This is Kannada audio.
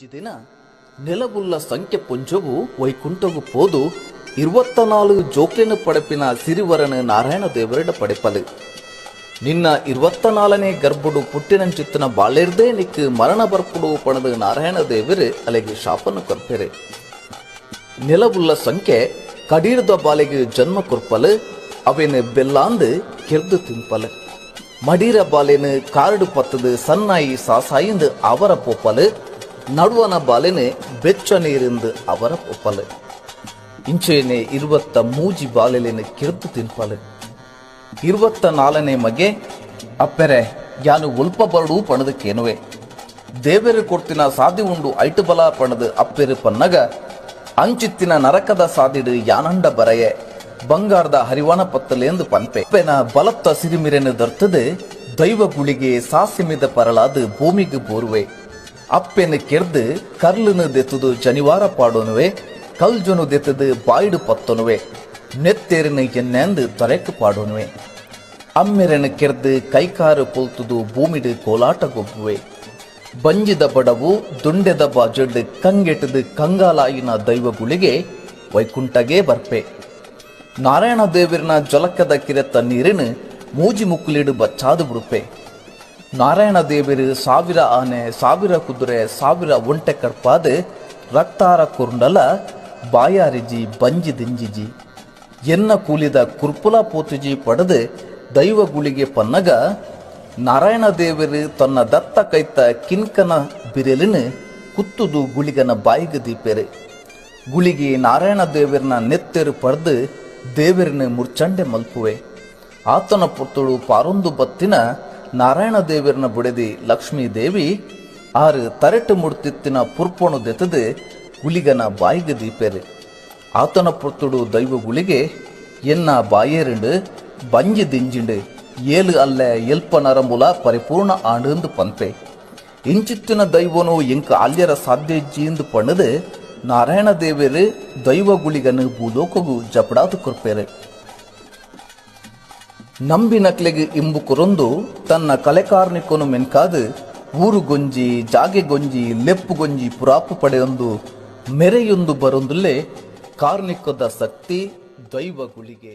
ದಿನ ನೆಲವುಳ್ಳ ಸಂಖ್ಯೆ ಪುಂಜವು ವೈಕುಂಠವು ಪೋದು 24 ಜೋಕ್ಲೆನು ಪಡೆಪಿನ ಸಿರಿವರನು ನಾರಾಯಣ ದೇವರಿಡ ಪಡೆಪಲು ನಿನ್ನ 24ನೇ ಗರ್ಭುಡು ಪುಟ್ಟಿನಂಚಿತ್ತಿನ ಬಾಳೆರ್ದೇ ನಿಕ್ಕು ಮರಣ ಬರ್ಪುಡು ಪಣದು ನಾರಾಯಣ ದೇವರು ಅಲೆಗೆ ಶಾಪನ್ನು ಕೊರ್ಪೆರೆ ನೆಲವುಳ್ಳ ಸಂಖ್ಯೆ ಕಡೀರ್ದ ಬಾಲೆಗೆ ಜನ್ಮ ಕೊರ್ಪಲು ಅವೇನು ಬೆಲ್ಲಾಂದು ಕೆರ್ದು ತಿಂಪಲು ಮಡೀರ ಬಾಲೆನು ಕಾರಡು ಪತ್ತದು ಸನ್ನಾಯಿ ಸಾಸಾಯಿಂದು ಅವರ ಪೊಪ್ಪಲು ನಡುವನ ಬಾಲೆನು ಬೆಚ್ಚ ನೀರಿಂದು ಅವರ ಪೊಪ್ಪಲು ಇಂಚೇನೆ 23 ಬಾಲೆಲೆನು ಕೆರ್ದು ತಿನ್ಪಲು 24ನೇ ಮಗೆ ಅಪ್ಪೆರೆ ಯಾನು ಉಲ್ಪ ಬರಡು ಪಣದು ಕೇನುವೆ ದೇವರು ಕೊಡ್ತಿನ ಸಾದಿ ಉಂಡು ಐಟು ಬಲ ಪಣದು ಅಪ್ಪೆರು ಪನ್ನಗ ಅಂಚಿತ್ತಿನ ನರಕದ ಸಾದಿಡು ಯಾನಂಡ ಬರೆಯೆ ಬಂಗಾರದ ಹರಿವಾಣ ಪತ್ತಲೆಂದು ಪನ್ಪೆ ಪೆನ ಬಲತ್ತ ಸಿರಿಮಿರೆನು ದರ್ತದು ದೈವ ಗುಳಿಗೆ ಸಾಸಿಮಿದ ಪರಳಾದು ಭೂಮಿಗೆ ಬೋರುವೆ ಅಪ್ಪೆನು ಕೆರ್ದು ಕರ್ಲುನು ದೆತ್ತದು ಜನಿವಾರ ಪಾಡೋನುವೆ ಕಲ್ಜನು ದೆತ್ತದು ಬಾಯಿಡು ಪತ್ತೊನುವೆ ನೆತ್ತೇರಿನ ಎನ್ನೆಂದು ತೊರೆಕು ಪಾಡೋನುವೆ ಅಮ್ಮೆರೆನು ಕೆರ್ದು ಕೈಕಾರು ಪೊಲ್ತುದು ಭೂಮಿಡು ಕೋಲಾಟ ಗೊಬ್ಬುವೆ ಬಂಜಿದ ಬಡವು ದುಂಡೆದ ಬಾಜಡ್ಡು ಕಂಗೆಟದು ಕಂಗಾಲಾಯಿನ ದೈವಗುಳಿಗೆ ವೈಕುಂಠಗೇ ಬರ್ಪೆ ನಾರಾಯಣ ದೇವರಿನ ಜೊಲಕದ ಕಿರೆತ್ತ ನೀರಿನ ಮೂಜಿ ಮುಕ್ಕುಲಿಡು ಬಚ್ಚಾದು ಬಿಡುಪೆ ನಾರಾಯಣ ದೇವರು 1000 ಆನೆ 1000 ಕುದುರೆ 1000 ಒಂಟೆ ಕರ್ಪಾದ ರಕ್ತಾರ ಕುರ್ಂಡಲ ಬಾಯಾರಿಜಿ ಬಂಜಿ ದಿಂಜಿಜಿ ಎನ್ನ ಕೂಲಿದ ಕುರ್ಪುಲ ಪೋತುಜಿ ಪಡೆದು ದೈವಗುಳಿಗೆ ಪನ್ನಗ ನಾರಾಯಣ ದೇವರು ತನ್ನ ದತ್ತ ಕೈತ ಕಿನ್ಕನ ಬಿರೆಲಿನ ಕುತ್ತುದು ಗುಳಿಗನ ಬಾಯಿಗೆ ದೀಪೆರೆ ಗುಳಿಗೆ ನಾರಾಯಣ ದೇವರನ ನೆತ್ತೆರು ಪಡೆದು ದೇವರಿನ ಮುರ್ಚಂಡೆ ಮಲ್ಪುವೆ ಆತನ ಪುತ್ತಳು ಪಾರೊಂದು ಬತ್ತಿನ ನಾರಾಯಣ ದೇವರನ ಬುಡೆದಿ ಲಕ್ಷ್ಮೀ ದೇವಿ ಆರು ತರೆಟು ಮುಡ್ತಿತ್ತಿನ ಪುರ್ಪೊಣು ದೆತ್ತದು ಗುಳಿಗನ ಬಾಯಿಗೆ ದೀಪೆರೆ ಆತನ ಪುತ್ತಳು ದೈವ ಗುಳಿಗೆ ಎನ್ನ ಬಾಯೇರುಂಡು ಬಂಜಿ ದಿಂಜಿಂಡು ಏಳು ಅಲ್ಲೇ ಎಲ್ಪ ನರಮುಲ ಪರಿಪೂರ್ಣ ಆಂಡು ಪನ್ಪೆ ಇಂಚಿತ್ತಿನ ದೈವನು ಎಂಕ ಆಲ್ಯರ ಸಾಧ್ಯ ಜೀಂದು ಪಣದು ನಾರಾಯಣ ದೇವರು ದೈವ ಗುಳಿಗನು ಭೂಲೋಕಗು ಜಪಡಾದು ಕೊರ್ಪೆರೆ ನಂಬಿನಕ್ಲೆಗೆ ಇಂಬು ಕೊರೊಂದು ತನ್ನ ಕಲೆಕಾರ್ನಿಕೊನು ಮೆನ್ಕಾದು ಊರು ಗೊಂಜಿ ಜಾಗೆ ಗೊಂಜಿ ಲೆಪ್ಪು ಗೊಂಜಿ ಪುರಾಪು ಪಡೆಯೊಂದು ಮೆರೆಯೊಂದು ಬರೊಂದುಲ್ಲೇ ಕಾರ್ನಿಕೊದ ಶಕ್ತಿ ದೈವ ಗುಳಿಗೆ.